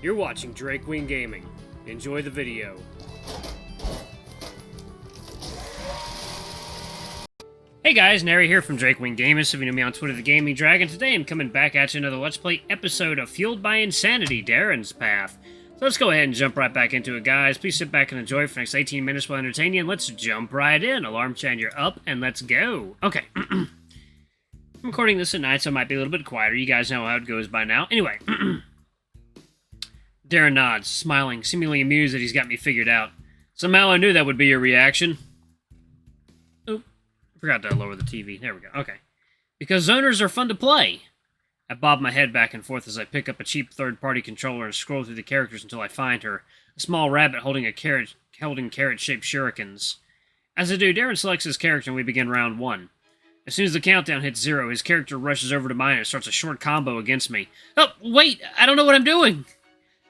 You're watching Drake Wing Gaming. Enjoy the video. Hey guys, Nary here from Drake Wing Gaming. Some of you know me on Twitter, the Gaming Dragon. Today I'm coming back at you another Let's Play episode of Fueled by Insanity, Daren's Path. So let's go ahead and jump right back into it, guys. Please sit back and enjoy for the next 18 minutes while I entertain you, and let's jump right in. Alarm chat, you're up, and let's go. Okay. I'm recording this at night, so it might be a little bit quieter. You guys know how it goes by now. Anyway. Daren nods, smiling, seemingly amused that he's got me figured out. Somehow I knew that would be your reaction. Oop. Forgot to lower the TV. There we go. Okay. Because zoners are fun to play. I bob my head back and forth as I pick up a cheap third-party controller and scroll through the characters until I find her, a small rabbit holding carrot-shaped shurikens. As I do, Daren selects his character and we begin round 1. As soon as the countdown hits 0, his character rushes over to mine and starts a short combo against me. Oh, wait! I don't know what I'm doing!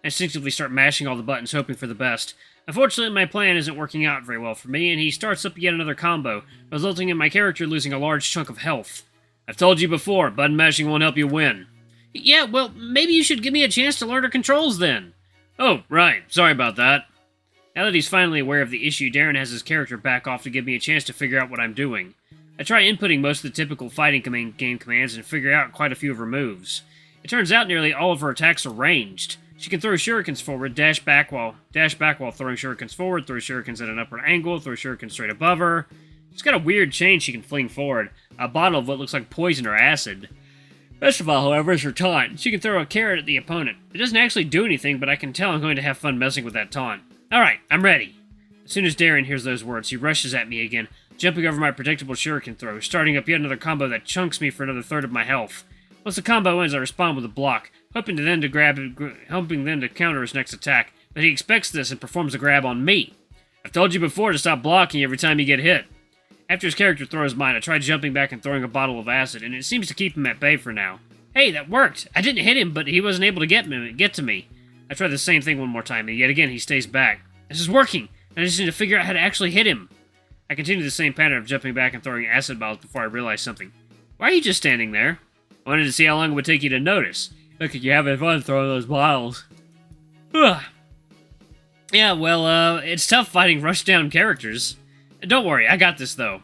I instinctively start mashing all the buttons, hoping for the best. Unfortunately, my plan isn't working out very well for me, and he starts up yet another combo, resulting in my character losing a large chunk of health. I've told you before, button mashing won't help you win. Yeah, well, maybe you should give me a chance to learn her controls then. Oh, right. Sorry about that. Now that he's finally aware of the issue, Daren has his character back off to give me a chance to figure out what I'm doing. I try inputting most of the typical fighting game commands and figure out quite a few of her moves. It turns out nearly all of her attacks are ranged. She can throw shurikens forward, dash back while throwing shurikens forward, throw shurikens at an upward angle, throw shurikens straight above her. She's got a weird chain she can fling forward, a bottle of what looks like poison or acid. Best of all, however, is her taunt. She can throw a carrot at the opponent. It doesn't actually do anything, but I can tell I'm going to have fun messing with that taunt. Alright, I'm ready. As soon as Daren hears those words, he rushes at me again, jumping over my predictable shuriken throw, starting up yet another combo that chunks me for another third of my health. Once the combo ends, I respond with a block, hoping then to counter his next attack, but he expects this and performs a grab on me. I've told you before to stop blocking every time you get hit. After his character throws mine, I try jumping back and throwing a bottle of acid, and it seems to keep him at bay for now. Hey, that worked! I didn't hit him, but he wasn't able to get to me. I try the same thing one more time, and yet again he stays back. This is working, and I just need to figure out how to actually hit him. I continue the same pattern of jumping back and throwing acid bottles before I realize something. Why are you just standing there? I wanted to see how long it would take you to notice. Look at you having fun throwing those bottles. Ugh. Yeah, well, it's tough fighting rush-down characters. Don't worry, I got this, though.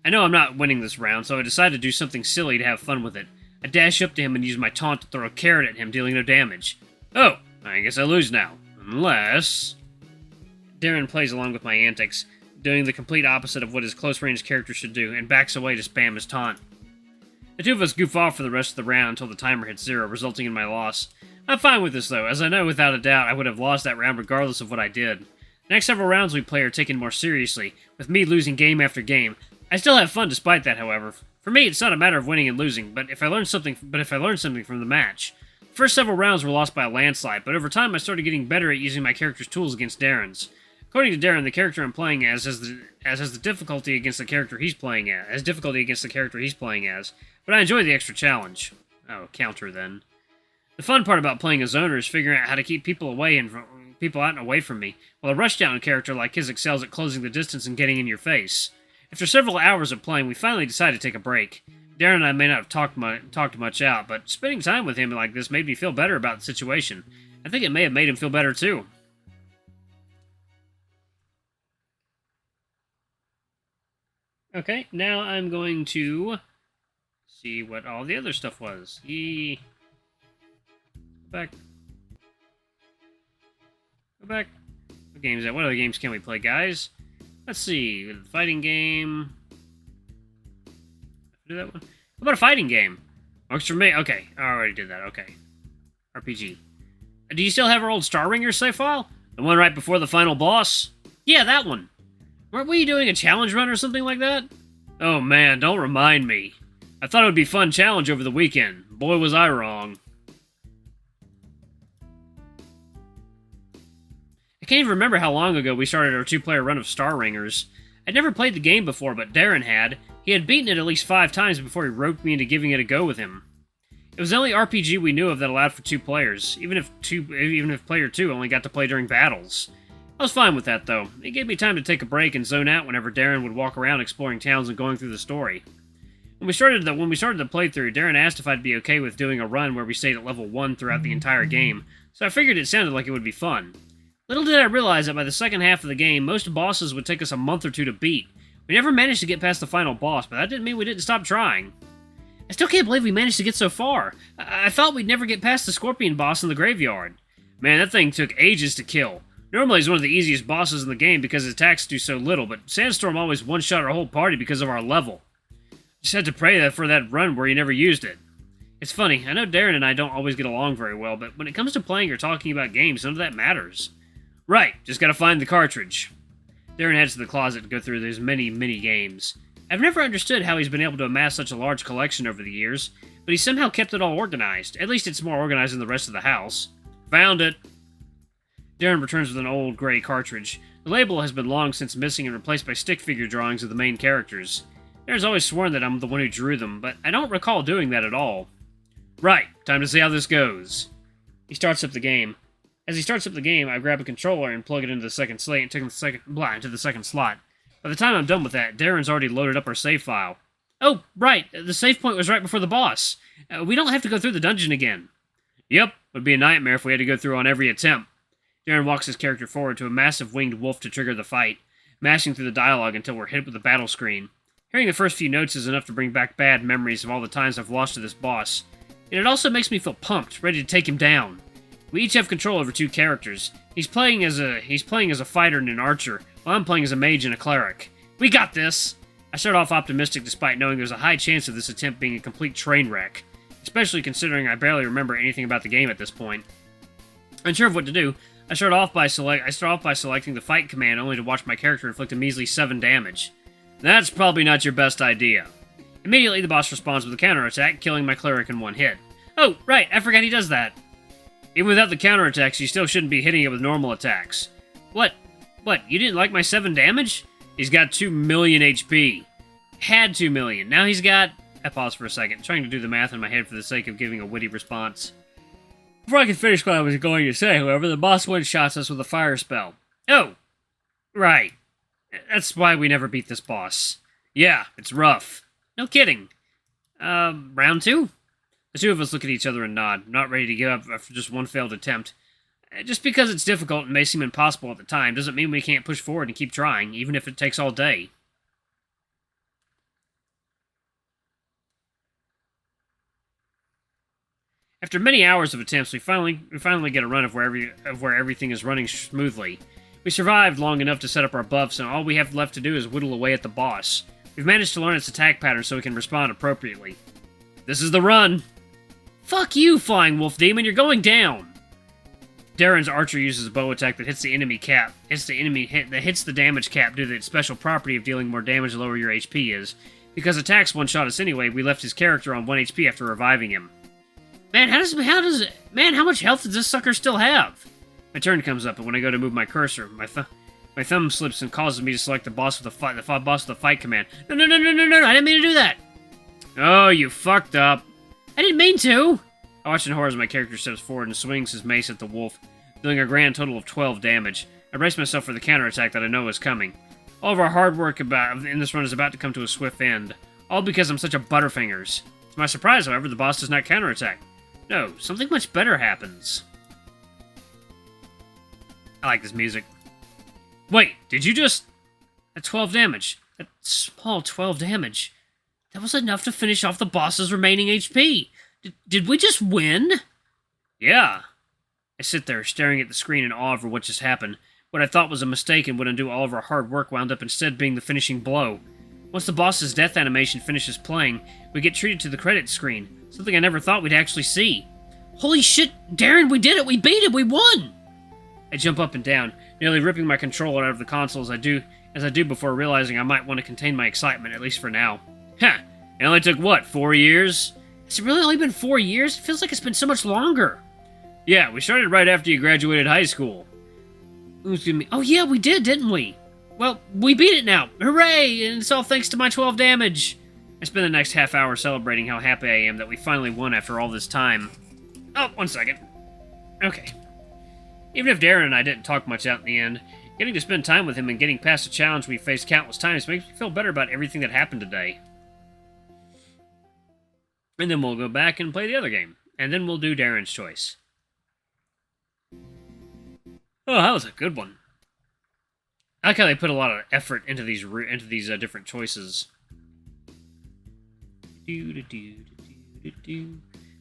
I know I'm not winning this round, so I decided to do something silly to have fun with it. I dash up to him and use my taunt to throw a carrot at him, dealing no damage. Oh, I guess I lose now. Unless... Daren plays along with my antics, doing the complete opposite of what his close-range character should do, and backs away to spam his taunt. The two of us goof off for the rest of the round until the timer hits 0, resulting in my loss. I'm fine with this, though, as I know without a doubt I would have lost that round regardless of what I did. The next several rounds we play are taken more seriously, with me losing game after game. I still have fun despite that, however. For me, it's not a matter of winning and losing, but if I learn something from the match. The first several rounds were lost by a landslide, but over time I started getting better at using my character's tools against Daren's. According to Daren, the character I'm playing as has the difficulty against the character he's playing as, but I enjoy the extra challenge. Oh, counter then. The fun part about playing a zoner is figuring out how to keep people out and away from me, while a rushdown character like his excels at closing the distance and getting in your face. After several hours of playing, we finally decided to take a break. Daren and I may not have talked much out, but spending time with him like this made me feel better about the situation. I think it may have made him feel better too. Okay, now I'm going to see what all the other stuff was. Go back. What games that? What other games can we play, guys? Let's see. The fighting game. Do that one. How about a fighting game? Works for me. Okay, I already did that. Okay. RPG. Do you still have our old Star Ringer save file? The one right before the final boss? Yeah, that one. Weren't we doing a challenge run or something like that? Oh man, don't remind me. I thought it would be a fun challenge over the weekend. Boy, was I wrong. I can't even remember how long ago we started our 2-player run of Star Ringers. I'd never played the game before, but Daren had. He had beaten it at least 5 times before he roped me into giving it a go with him. It was the only RPG we knew of that allowed for 2 players, even if player 2 only got to play during battles. I was fine with that, though. It gave me time to take a break and zone out whenever Daren would walk around exploring towns and going through the story. When we started the playthrough, Daren asked if I'd be okay with doing a run where we stayed at level 1 throughout the entire game, so I figured it sounded like it would be fun. Little did I realize that by the second half of the game, most bosses would take us a month or two to beat. We never managed to get past the final boss, but that didn't mean we didn't stop trying. I still can't believe we managed to get so far. I thought we'd never get past the scorpion boss in the graveyard. Man, that thing took ages to kill. Normally he's one of the easiest bosses in the game because his attacks do so little, but Sandstorm always one-shot our whole party because of our level. Just had to pray for that run where he never used it. It's funny, I know Daren and I don't always get along very well, but when it comes to playing or talking about games, none of that matters. Right, just gotta find the cartridge. Daren heads to the closet to go through those many games. I've never understood how he's been able to amass such a large collection over the years, but he somehow kept it all organized. At least it's more organized than the rest of the house. Found it. Daren returns with an old gray cartridge. The label has been long since missing and replaced by stick figure drawings of the main characters. Daren's always sworn that I'm the one who drew them, but I don't recall doing that at all. Right, time to see how this goes. He starts up the game. As he starts up the game, I grab a controller and plug it into the second slate and take into the second slot. By the time I'm done with that, Daren's already loaded up our save file. Oh, right, the save point was right before the boss. We don't have to go through the dungeon again. Yep, would be a nightmare if we had to go through on every attempt. Daren walks his character forward to a massive winged wolf to trigger the fight, mashing through the dialogue until we're hit with the battle screen. Hearing the first few notes is enough to bring back bad memories of all the times I've lost to this boss. And it also makes me feel pumped, ready to take him down. We each have control over two characters. He's playing as a fighter and an archer, while I'm playing as a mage and a cleric. We got this! I start off optimistic despite knowing there's a high chance of this attempt being a complete train wreck, especially considering I barely remember anything about the game at this point. Unsure of what to do, I start off by selecting the fight command only to watch my character inflict a measly 7 damage. That's probably not your best idea. Immediately, the boss responds with a counterattack, killing my cleric in one hit. Oh, right, I forgot he does that. Even without the counterattacks, you still shouldn't be hitting it with normal attacks. What? What, you didn't like my 7 damage? He's got 2 million HP. Had 2 million. Now he's got... I paused for a second, trying to do the math in my head for the sake of giving a witty response. Before I could finish what I was going to say, however, the boss one-shots us with a fire spell. Oh, right. That's why we never beat this boss. Yeah, it's rough. No kidding. Round 2? The two of us look at each other and nod, not ready to give up after just one failed attempt. Just because it's difficult and may seem impossible at the time doesn't mean we can't push forward and keep trying, even if it takes all day. After many hours of attempts, we finally get a run of where everything is running smoothly. We survived long enough to set up our buffs, and all we have left to do is whittle away at the boss. We've managed to learn its attack pattern so we can respond appropriately. This is the run! Fuck you, Flying Wolf Demon, you're going down! Daren's archer uses a bow attack that hits the enemy cap. Hits the damage cap due to its special property of dealing more damage the lower your HP is. Because attacks one-shot us anyway, we left his character on 1 HP after reviving him. Man, how much health does this sucker still have? My turn comes up, and when I go to move my cursor, my thumb slips and causes me to select the boss with the fight command. No, I didn't mean to do that! Oh, you fucked up. I didn't mean to! I watch in horror as my character steps forward and swings his mace at the wolf, dealing a grand total of 12 damage. I brace myself for the counterattack that I know is coming. All of our hard work in this run is about to come to a swift end, all because I'm such a butterfingers. To my surprise, however, the boss does not counterattack. No, something much better happens. I like this music. Wait, did you just... That 12 damage. That small 12 damage. That was enough to finish off the boss's remaining HP. Did we just win? Yeah. I sit there, staring at the screen in awe over what just happened. What I thought was a mistake and would undo all of our hard work wound up instead being the finishing blow. Once the boss's death animation finishes playing, we get treated to the credits screen. Something I never thought we'd actually see. Holy shit, Daren, we did it! We beat it! We won! I jump up and down, nearly ripping my controller out of the console as I do before realizing I might want to contain my excitement, at least for now. Huh, it only took, what, 4 years? Has it really only been 4 years? It feels like it's been so much longer. Yeah, we started right after you graduated high school. Excuse me. Oh yeah, we did, didn't we? Well, we beat it now. Hooray! And it's all thanks to my 12 damage. I spend the next half hour celebrating how happy I am that we finally won after all this time. Oh, 1 second. Okay. Even if Daren and I didn't talk much out in the end, getting to spend time with him and getting past a challenge we faced countless times makes me feel better about everything that happened today. And then we'll go back and play the other game. And then we'll do Daren's choice. Oh, that was a good one. I like how they put a lot of effort into these different choices.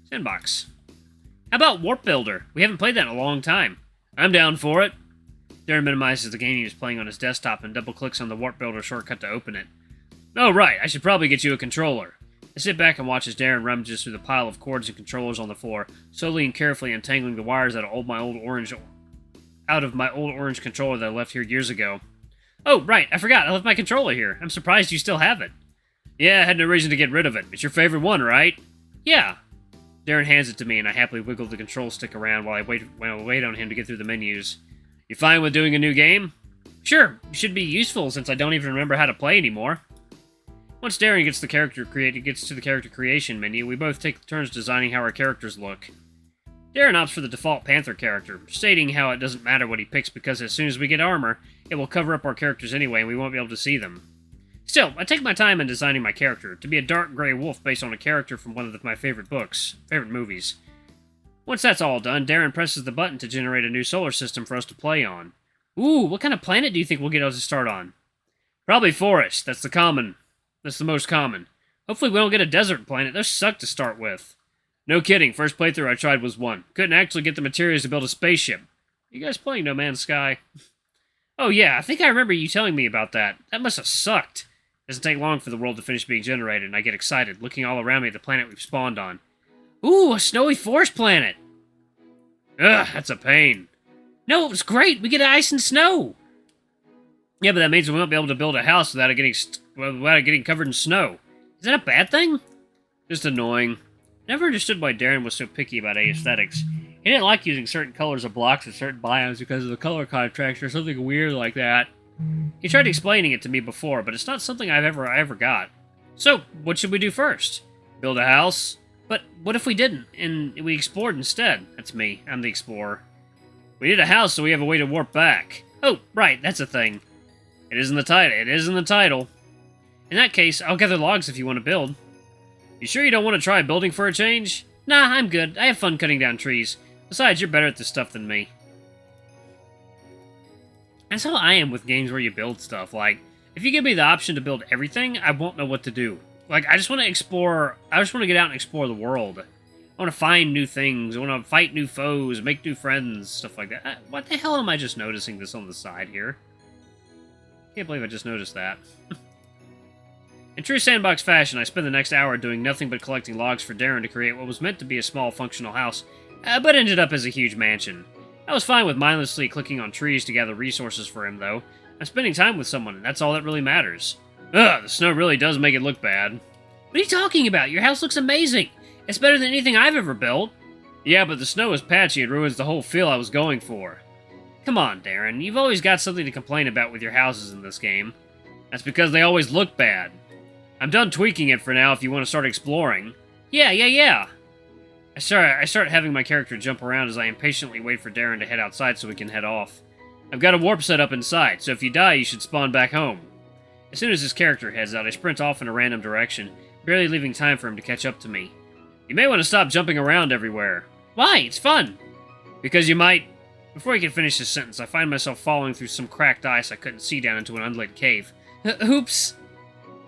Sandbox. How about Warp Builder? We haven't played that in a long time. I'm down for it. Daren minimizes the game he was playing on his desktop and double-clicks on the Warp Builder shortcut to open it. Oh, right, I should probably get you a controller. I sit back and watch as Daren rummages through the pile of cords and controllers on the floor, slowly and carefully untangling the wires out of my old orange controller that I left here years ago. Oh, right, I forgot, I left my controller here. I'm surprised you still have it. Yeah, I had no reason to get rid of it. It's your favorite one, right? Yeah. Daren hands it to me, and I happily wiggle the control stick around while I wait on him to get through the menus. You fine with doing a new game? Sure, it should be useful since I don't even remember how to play anymore. Once Daren gets to the character creation menu, we both take turns designing how our characters look. Daren opts for the default Panther character, stating how it doesn't matter what he picks because as soon as we get armor, it will cover up our characters anyway and we won't be able to see them. Still, I take my time in designing my character, to be a dark gray wolf based on a character from one of my favorite movies. Once that's all done, Daren presses the button to generate a new solar system for us to play on. Ooh, what kind of planet do you think we'll get us to start on? Probably forest, that's the most common. Hopefully we don't get a desert planet, those suck to start with. No kidding, first playthrough I tried was one. Couldn't actually get the materials to build a spaceship. You guys playing No Man's Sky? Oh yeah, I think I remember you telling me about that. That must have sucked. Doesn't take long for the world to finish being generated, and I get excited, looking all around me at the planet we've spawned on. Ooh, a snowy forest planet! Ugh, that's a pain. No, it was great! We get ice and snow! Yeah, but that means we won't be able to build a house without it getting covered in snow. Is that a bad thing? Just annoying. Never understood why Daren was so picky about aesthetics. He didn't like using certain colors of blocks in certain biomes because of the color contrast or something weird like that. He tried explaining it to me before, but it's not something I ever got. So, what should we do first? Build a house? But what if we didn't, and we explored instead? That's me. I'm the explorer. We need a house so we have a way to warp back. Oh, right, that's a thing. It is in the title. In that case, I'll gather logs if you want to build. You sure you don't want to try building for a change? Nah, I'm good. I have fun cutting down trees. Besides, you're better at this stuff than me. That's how I am with games where you build stuff. Like, if you give me the option to build everything, I won't know what to do. Like, I just want to explore. I just want to get out and explore the world. I want to find new things. I want to fight new foes, make new friends, stuff like that. What the hell am I just noticing this on the side here? Can't believe I just noticed that. In true Sandbox fashion, I spent the next hour doing nothing but collecting logs for Daren to create what was meant to be a small functional house, but ended up as a huge mansion. I was fine with mindlessly clicking on trees to gather resources for him, though. I'm spending time with someone, and that's all that really matters. Ugh, the snow really does make it look bad. What are you talking about? Your house looks amazing! It's better than anything I've ever built! Yeah, but the snow is patchy and ruins the whole feel I was going for. Come on, Daren, you've always got something to complain about with your houses in this game. That's because they always look bad. I'm done tweaking it for now if you want to start exploring. Yeah. I start having my character jump around as I impatiently wait for Daren to head outside so we can head off. I've got a warp set up inside, so if you die, you should spawn back home. As soon as his character heads out, I sprint off in a random direction, barely leaving time for him to catch up to me. You may want to stop jumping around everywhere. Why? It's fun! Because you might... Before he can finish his sentence, I find myself falling through some cracked ice I couldn't see down into an unlit cave. Oops!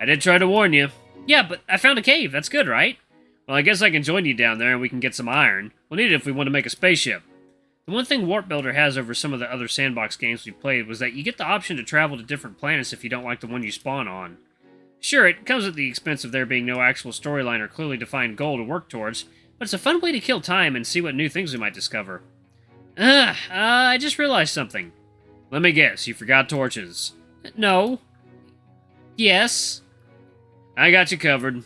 I did try to warn you. Yeah, but I found a cave. That's good, right? Well, I guess I can join you down there and we can get some iron. We'll need it if we want to make a spaceship. The one thing Warp Builder has over some of the other Sandbox games we played was that you get the option to travel to different planets if you don't like the one you spawn on. Sure, it comes at the expense of there being no actual storyline or clearly defined goal to work towards, but it's a fun way to kill time and see what new things we might discover. I just realized something. Let me guess, you forgot torches. No. Yes. I got you covered.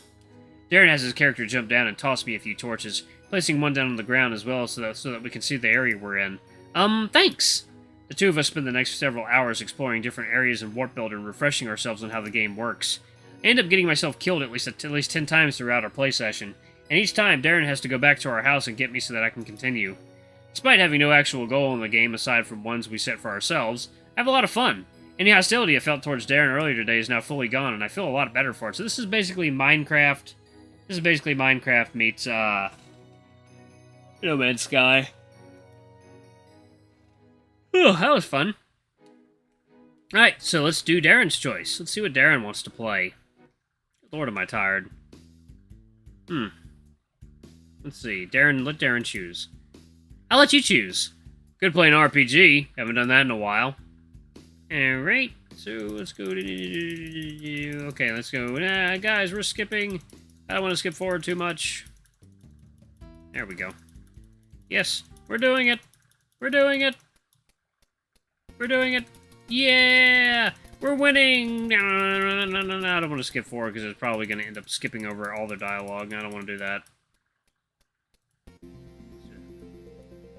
Daren has his character jump down and toss me a few torches, placing one down on the ground as well so that we can see the area we're in. Thanks! The two of us spend the next several hours exploring different areas in Warp Builder and refreshing ourselves on how the game works. I end up getting myself killed at least 10 times throughout our play session, and each time Daren has to go back to our house and get me so that I can continue. Despite having no actual goal in the game aside from ones we set for ourselves, I have a lot of fun. Any hostility I felt towards Daren earlier today is now fully gone, and I feel a lot better for it. So this is basically Minecraft This is basically Minecraft meets, No Man's Sky. Oh, that was fun. Alright, so let's do Daren's choice. Let's see what Daren wants to play. Lord, am I tired. Let's see. Daren, let Daren choose. I'll let you choose. Good playing RPG. Haven't done that in a while. Alright, so let's go to... Okay, let's go. Guys, we're skipping. I don't want to skip forward too much. There we go. Yes, we're doing it. We're doing it. We're doing it. Yeah! We're winning! No, I don't want to skip forward because it's probably going to end up skipping over all their dialogue. I don't want to do that.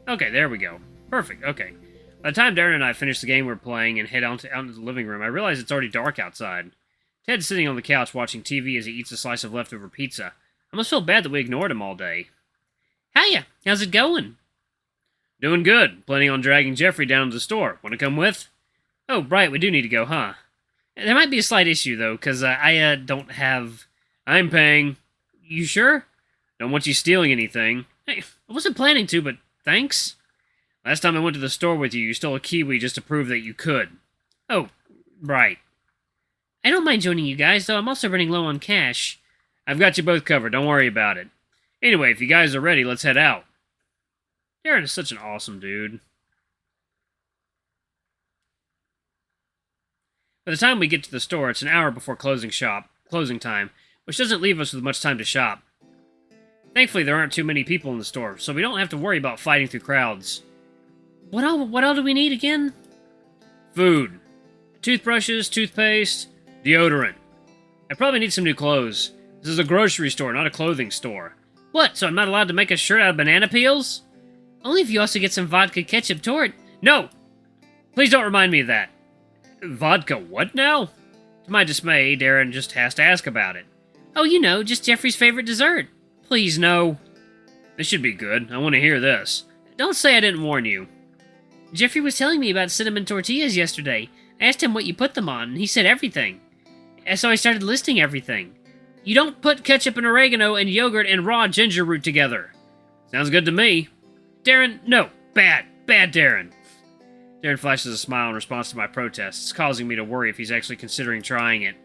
Okay, there we go. Perfect, okay. By the time Daren and I finish the game we're playing and head out into the living room, I realize it's already dark outside. Ted's sitting on the couch watching TV as he eats a slice of leftover pizza. I almost feel bad that we ignored him all day. Hiya! How's it going? Doing good. Planning on dragging Jeffrey down to the store. Want to come with? Oh, right, we do need to go, huh? There might be a slight issue, though, because I don't have... I'm paying. You sure? Don't want you stealing anything. Hey, I wasn't planning to, but thanks. Last time I went to the store with you, you stole a kiwi just to prove that you could. Oh, right. I don't mind joining you guys, though I'm also running low on cash. I've got you both covered, don't worry about it. Anyway, if you guys are ready, let's head out. Daren is such an awesome dude. By the time we get to the store, it's an hour before closing time, which doesn't leave us with much time to shop. Thankfully, there aren't too many people in the store, so we don't have to worry about fighting through crowds. What all do we need again? Food. Toothbrushes, toothpaste, deodorant. I probably need some new clothes. This is a grocery store, not a clothing store. What, so I'm not allowed to make a shirt out of banana peels? Only if you also get some vodka ketchup tort. No! Please don't remind me of that. Vodka what now? To my dismay, Daren just has to ask about it. Oh, you know, just Jeffrey's favorite dessert. Please, no. This should be good. I want to hear this. Don't say I didn't warn you. Jeffrey was telling me about cinnamon tortillas yesterday. I asked him what you put them on, and he said everything. And so I started listing everything. You don't put ketchup and oregano and yogurt and raw ginger root together. Sounds good to me. Daren, no. Bad. Bad Daren. Daren flashes a smile in response to my protests, causing me to worry if he's actually considering trying it.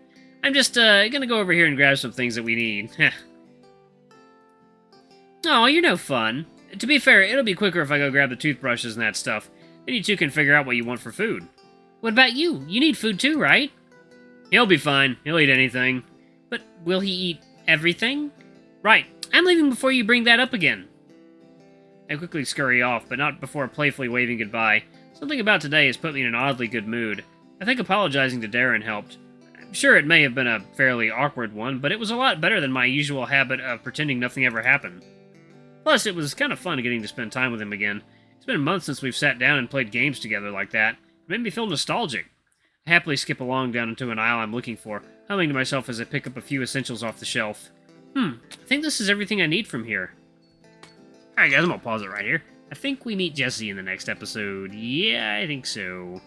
I'm just, gonna go over here and grab some things that we need. Aw, you're no fun. To be fair, it'll be quicker if I go grab the toothbrushes and that stuff. Then you two can figure out what you want for food. What about you? You need food too, right? He'll be fine. He'll eat anything. But will he eat everything? Right. I'm leaving before you bring that up again. I quickly scurry off, but not before playfully waving goodbye. Something about today has put me in an oddly good mood. I think apologizing to Daren helped. I'm sure it may have been a fairly awkward one, but it was a lot better than my usual habit of pretending nothing ever happened. Plus, it was kind of fun getting to spend time with him again. It's been months since we've sat down and played games together like that. It made me feel nostalgic. I happily skip along down into an aisle I'm looking for, humming to myself as I pick up a few essentials off the shelf. I think this is everything I need from here. Alright guys, I'm gonna pause it right here. I think we meet Jesse in the next episode. Yeah, I think so.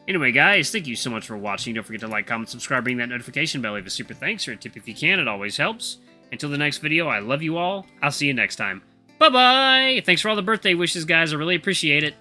Anyway guys, thank you so much for watching. Don't forget to like, comment, subscribe, ring that notification bell, leave a super thanks or a tip if you can, it always helps. Until the next video, I love you all. I'll see you next time. Bye-bye! Thanks for all the birthday wishes, guys. I really appreciate it.